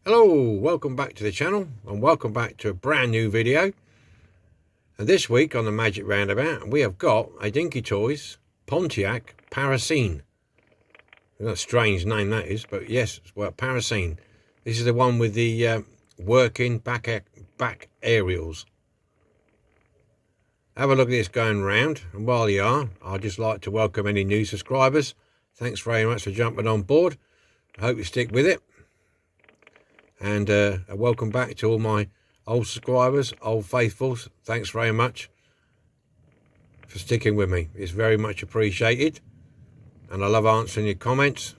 Hello, welcome back to the channel and welcome back to a brand new video. And this week on the Magic Roundabout we have got a Dinky Toys Pontiac parisienne. That's a strange name that is, but yes, well, parisienne. This is the one with the working back aerials. Have a look at this going round, and while you are, I'd just like to welcome any new subscribers. Thanks very much for jumping on board. I hope you stick with it. And welcome back to all my old subscribers, old faithfuls. Thanks very much for sticking with me. It's very much appreciated. And I love answering your comments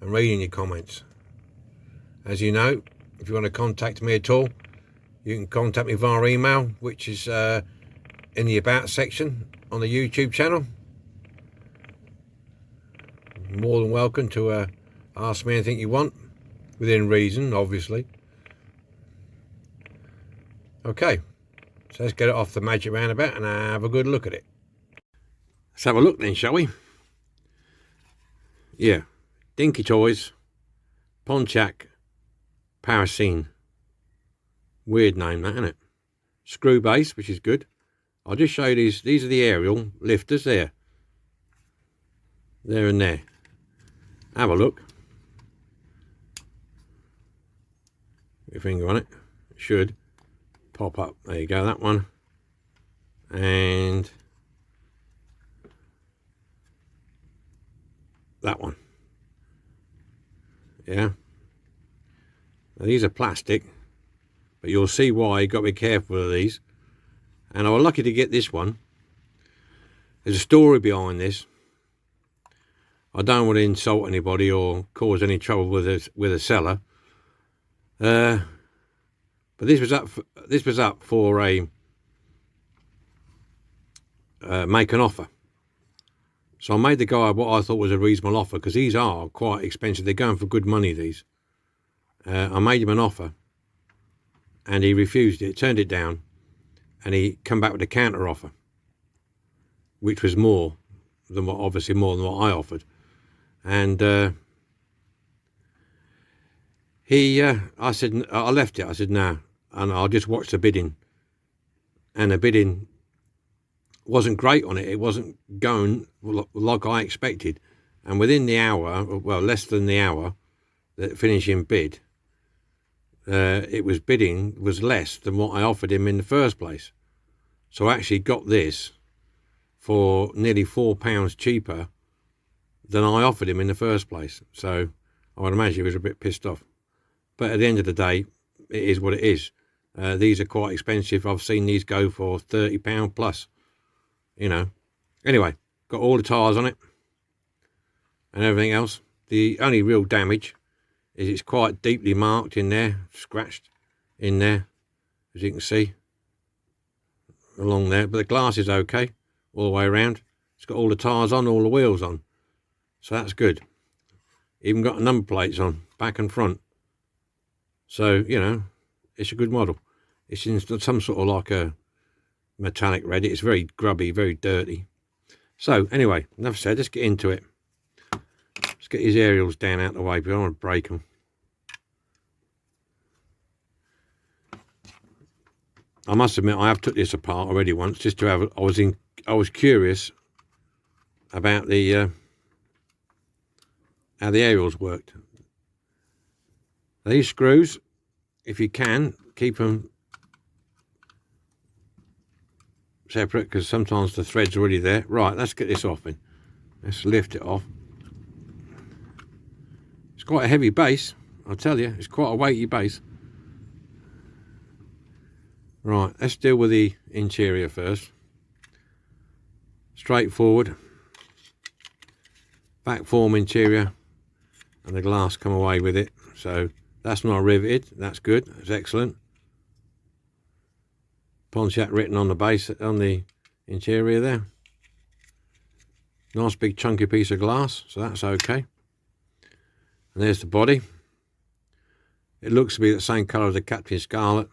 and reading your comments. As you know, if you want to contact me at all, you can contact me via email, which is in the About section on the YouTube channel. More than welcome to ask me anything you want. Within reason, obviously. Okay, so let's get it off the Magic Roundabout and have a good look at it. Let's have a look then, shall we? Yeah, Dinky Toys, Pontiac, parisienne. Weird name that, isn't it? Screw base, which is good. I'll just show you these. These are the aerial lifters there. There and there. Have a look. Your finger on it, it should pop up. There you go, that one, and that one. Yeah, now, these are plastic, but you'll see why. You've got to be careful of these. And I was lucky to get this one. There's a story behind this. I don't want to insult anybody or cause any trouble with a seller. But this was up for a make an offer. So I made the guy what I thought was a reasonable offer, because these are quite expensive. They're going for good money, these. I made him an offer and he refused it, turned it down, and he come back with a counter offer, which was more than what I offered. And I said, I left it. I said, no, and I'll just watch the bidding. And the bidding wasn't great on it. It wasn't going like I expected. And within the hour, well, less than the hour, that finishing bid, it was bidding was less than what I offered him in the first place. So I actually got this for nearly £4 cheaper than I offered him in the first place. So I would imagine he was a bit pissed off. But at the end of the day, it is what it is. These are quite expensive. I've seen these go for £30 plus, you know. Anyway, got all the tyres on it and everything else. The only real damage is it's quite deeply marked in there, scratched in there, as you can see, along there. But the glass is okay all the way around. It's got all the tyres on, all the wheels on. So that's good. Even got number plates on, back and front. So, you know, it's a good model. It's in some sort of like a metallic red. It's very grubby, very dirty. So, anyway, enough said. Let's get into it. Let's get these aerials down out of the way, but I don't want to break them. I must admit, I have took this apart already once, just to have. I was curious about the how the aerials worked. These screws, if you can, keep them separate, because sometimes the thread's already there. Right, let's get this off then. Let's lift it off. It's quite a heavy base, I'll tell you. It's quite a weighty base. Right, let's deal with the interior first. Straightforward. Back form interior, and the glass come away with it. So that's not riveted. That's good. That's excellent. Pontiac written on the base, on the interior there. Nice big chunky piece of glass, so that's okay. And there's the body. It looks to be the same colour as the Captain Scarlet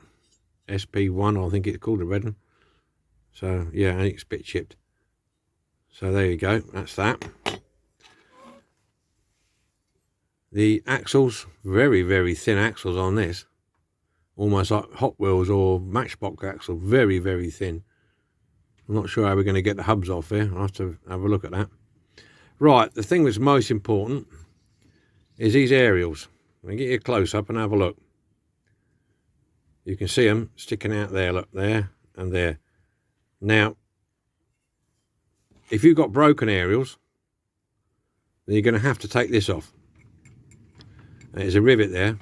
SP1, I think it's called, the red one. So yeah, and it's a bit chipped. So there you go. That's that. The axles, very, very thin axles on this. Almost like Hot Wheels or Matchbox axle, very, very thin. I'm not sure how we're going to get the hubs off here. I'll have to have a look at that. Right, the thing that's most important is these aerials. Let me get you close up and have a look. You can see them sticking out there, look, there and there. Now, if you've got broken aerials, then you're going to have to take this off. There's a rivet there,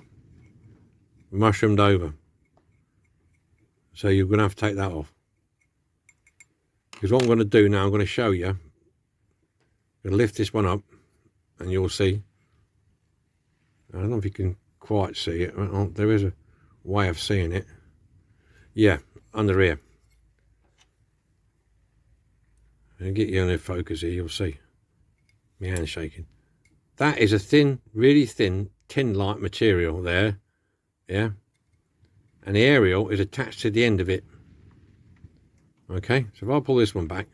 mushroomed over. So you're going to have to take that off. Because what I'm going to do now, I'm going to show you. I'm going to lift this one up and you'll see. I don't know if you can quite see it. Well, there is a way of seeing it. Yeah, under here. I'll get you on the focus here, you'll see. My hand's shaking. That is a thin, really thin, tin-like material there. Yeah. And the aerial is attached to the end of it. Okay, so if I pull this one back,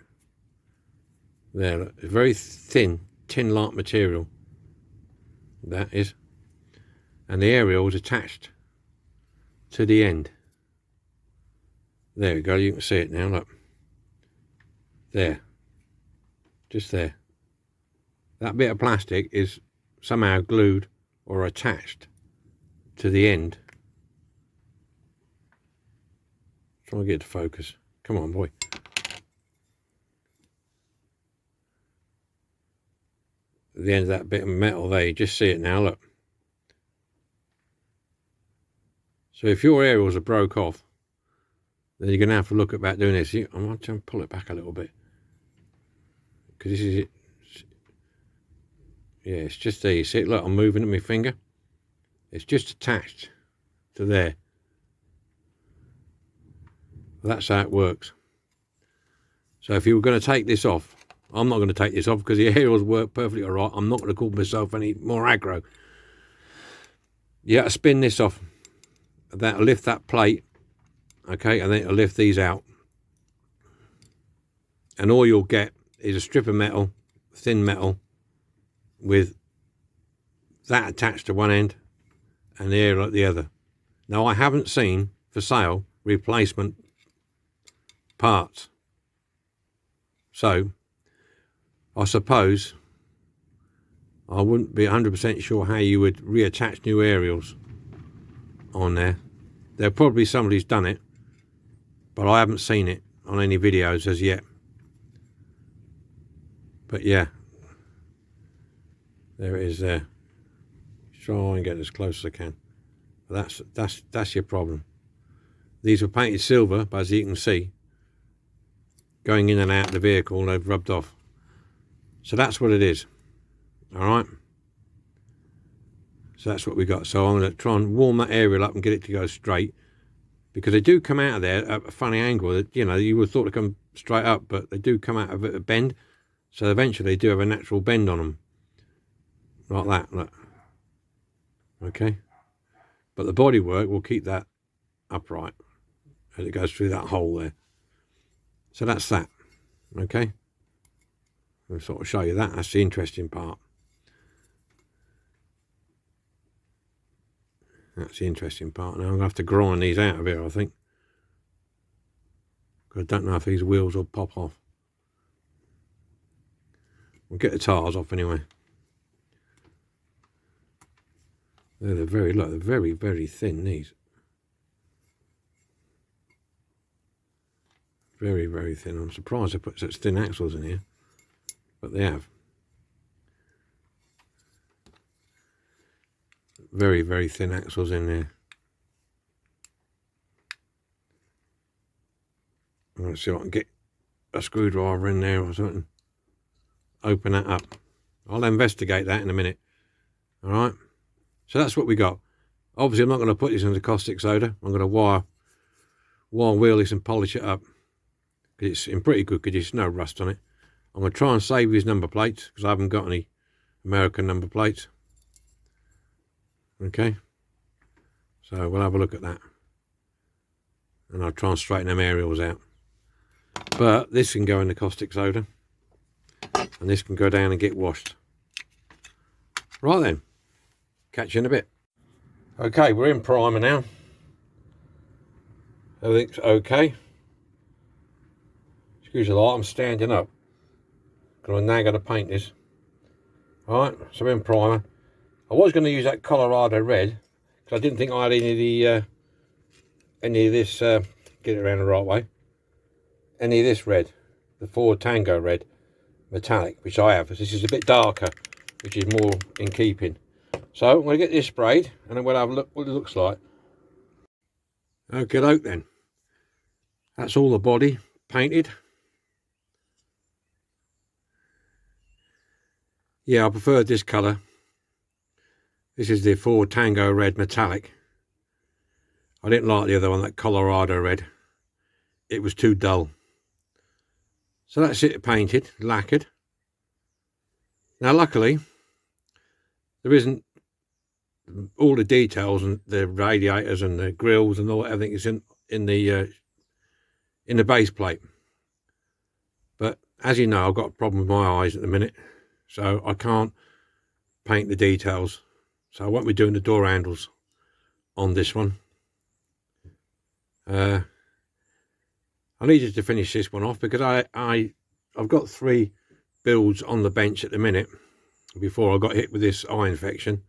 there, look, it's very thin, tin-like material. That is. And the aerial is attached to the end. There we go, you can see it now, look. There. Just there. That bit of plastic is somehow glued or attached to the end. Try and get to focus. Come on, boy. At the end of that bit of metal there, you just see it now, look. So if your aerials are broke off, then you're going to have to look about doing this. I'm going to pull it back a little bit. Because this is it. Yeah, it's just there. You see it? Look, I'm moving my finger. It's just attached to there. That's how it works. So if you were going to take this off, I'm not going to take this off because the aerials work perfectly all right. I'm not going to call myself any more aggro. You have to spin this off. That'll lift that plate. Okay, and then it'll lift these out. And all you'll get is a strip of metal, thin metal, with that attached to one end and the aerial at the other. Now, I haven't seen for sale replacement parts. So, I suppose I wouldn't be 100% sure how you would reattach new aerials on there. There'll probably be somebody who's done it, but I haven't seen it on any videos as yet. But yeah, there it is there. Try and get as close as I can. But that's your problem. These were painted silver, but as you can see, going in and out of the vehicle, they've rubbed off. So that's what it is. All right. So that's what we got. So I'm going to try and warm that aerial up and get it to go straight, because they do come out of there at a funny angle. That, you know, you would have thought to come straight up, but they do come out of a bend. So eventually they do have a natural bend on them, like that. Look. Okay. But the bodywork will keep that upright as it goes through that hole there. So that's that. Okay. I'll sort of show you that. That's the interesting part. That's the interesting part. Now I'm going to have to grind these out of here, I think. Because I don't know if these wheels will pop off. We'll get the tires off anyway. They're very, look, they're very, very thin, these. Very, very thin. I'm surprised they put such thin axles in here. But they have. Very, very thin axles in there. I'm going to see if I can get a screwdriver in there or something. Open that up. I'll investigate that in a minute. Alright. So that's what we got. Obviously I'm not going to put this into caustic soda. I'm going to wire wheel this and polish it up. It's in pretty good condition, no rust on it. I'm going to try and save his number plates because I haven't got any American number plates. Okay. So we'll have a look at that. And I'll try and straighten them aerials out. But this can go in the caustic soda. And this can go down and get washed. Right then. Catch you in a bit. Okay, we're in primer now. Everything's okay. Excuse the light, I'm standing up because I'm now going to paint this. Alright, so I'm in primer. I was going to use that Colorado red because I didn't think I had any of this, get it around the right way, any of this red, the Ford Tango red metallic, which I have. This is a bit darker, which is more in keeping. So I'm going to get this sprayed and then we'll have a look what it looks like. Okay, then. That's all the body painted. Yeah, I preferred this colour. This is the Ford Tango red metallic. I didn't like the other one, that Colorado red. It was too dull. So that's it painted, lacquered. Now luckily, there isn't all the details and the radiators and the grills and all everything is in the base plate. But as you know, I've got a problem with my eyes at the minute, so I can't paint the details. So I won't be doing the door handles on this one. I needed to finish this one off because I've got 3 builds on the bench at the minute before I got hit with this eye infection.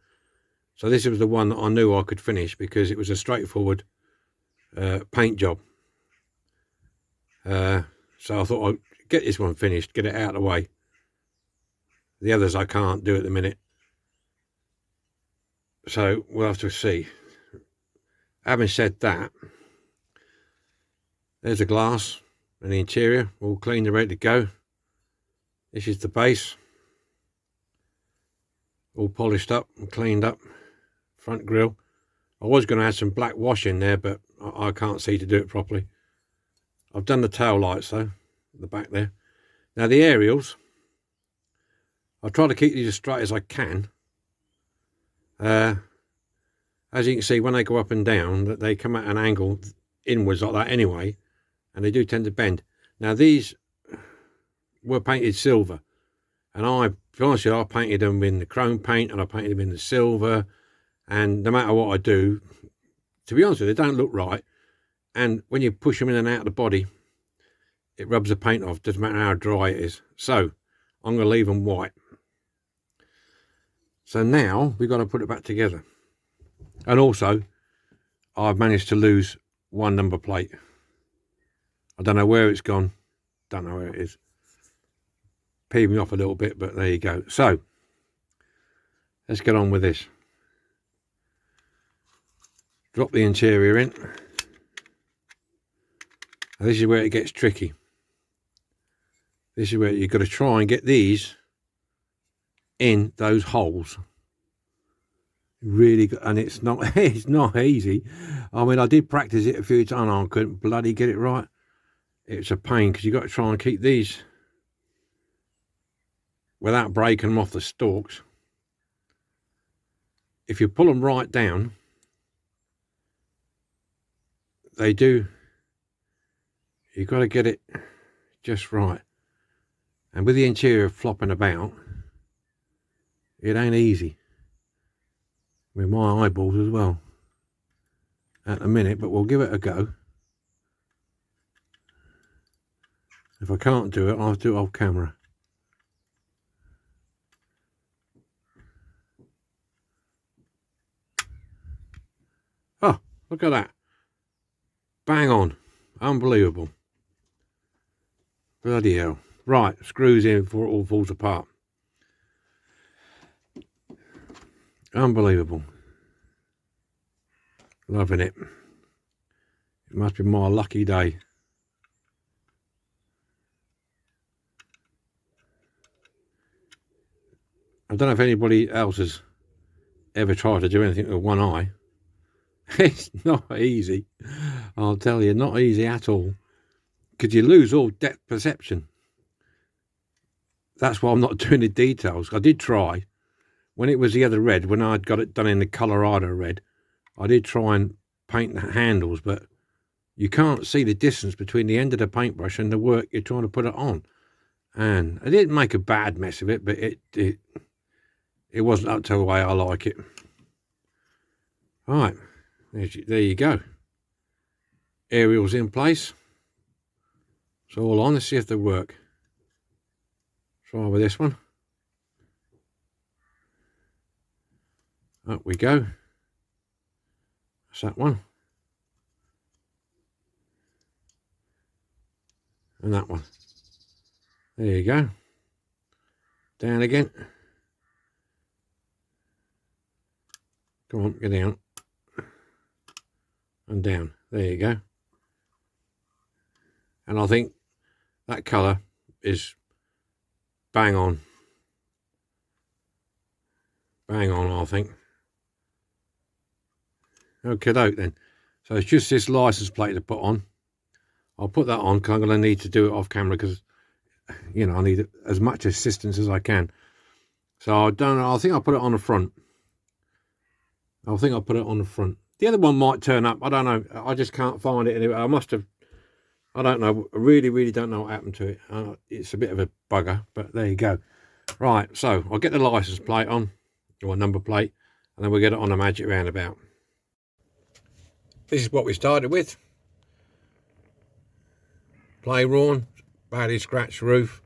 So this was the one that I knew I could finish because it was a straightforward paint job. So I thought I'd get this one finished, get it out of the way. The others I can't do at the minute. So we'll have to see. Having said that, there's the glass and the interior all clean and ready to go. This is the base, all polished up and cleaned up. Front grille. I was going to add some black wash in there, but I can't see to do it properly. I've done the tail lights though, at the back there. Now the aerials, I'll try to keep these as straight as I can. As you can see, when they go up and down, that they come at an angle inwards like that anyway, and they do tend to bend. Now these were painted silver, and to be honest with you, I painted them in the chrome paint and I painted them in the silver, and no matter what I do, to be honest with you, they don't look right. And when you push them in and out of the body, it rubs the paint off, doesn't matter how dry it is. So I'm going to leave them white. So now we've got to put it back together. And also, I've managed to lose 1 number plate. I don't know where it's gone. Don't know where it is. Peeved me off a little bit, but there you go. So, let's get on with this. Drop the interior in. Now, this is where it gets tricky. This is where you've got to try and get these in those holes. Really good, and it's not easy. I mean, I did practice it a few times and I couldn't bloody get it right. It's a pain because you've got to try and keep these without breaking them off the stalks. If you pull them right down, they do, you've got to get it just right. And with the interior flopping about, it ain't easy. With my eyeballs as well at the minute, but we'll give it a go. If I can't do it, I'll do it off camera. Oh, look at that. Bang on. Unbelievable. Bloody hell. Right, screws in before it all falls apart. Unbelievable. Loving it. It must be my lucky day. I don't know if anybody else has ever tried to do anything with one eye. It's not easy. I'll tell you, not easy at all. Because you lose all depth perception. That's why I'm not doing the details. I did try. When it was the other red, when I'd got it done in the Colorado red, I did try and paint the handles, but you can't see the distance between the end of the paintbrush and the work you're trying to put it on. And I didn't make a bad mess of it, but it wasn't up to the way I like it. Right, there you go. Aerials in place. It's all on. Let's see if they work. Try with this one. Up we go. That's that one. And that one. There you go. Down again. Come on, get down. And down. There you go. And I think that colour is bang on. Bang on, I think. Okay, then. So it's just this license plate to put on. I'll put that on because I'm going to need to do it off camera because, you know, I need as much assistance as I can. So I don't know. I think I'll put it on the front. I think I'll put it on the front. The other one might turn up. I don't know. I just can't find it anyway. I must have. I don't know. I really don't know what happened to it. It's a bit of a bugger, but there you go. Right. So I'll get the license plate on, or number plate, and then we'll get it on a magic roundabout. This is what we started with. Play worn, badly scratched roof.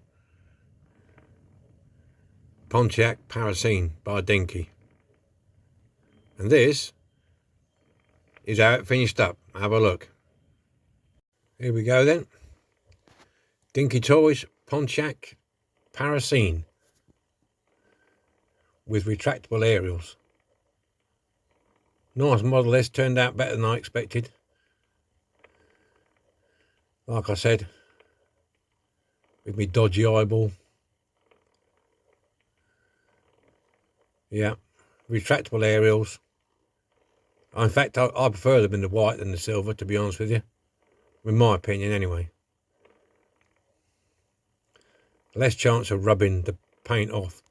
Pontiac Parisienne by Dinky. And this is how it finished up. Have a look. Here we go then. Dinky Toys Pontiac Parisienne with retractable aerials. Nice model. This turned out better than I expected. Like I said, with me dodgy eyeball. Yeah, retractable aerials. In fact, I prefer them in the white than the silver, to be honest with you. In my opinion, anyway. Less chance of rubbing the paint off.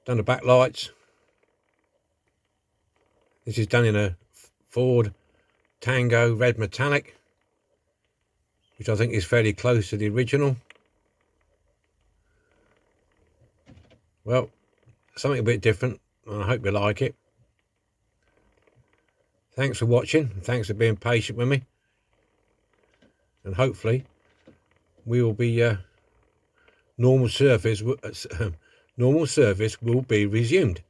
Done the backlights. This is done in a Ford Tango red metallic, which I think is fairly close to the original. Well, something a bit different, and I hope you like it. Thanks for watching, and thanks for being patient with me. And hopefully, we will be normal service will be resumed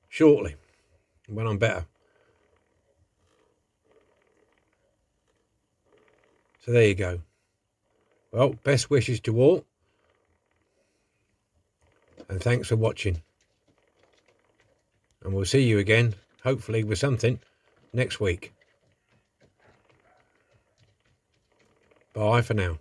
shortly when I'm better. So there you go. Well, best wishes to all, and thanks for watching. And we'll see you again, hopefully with something, next week. Bye for now.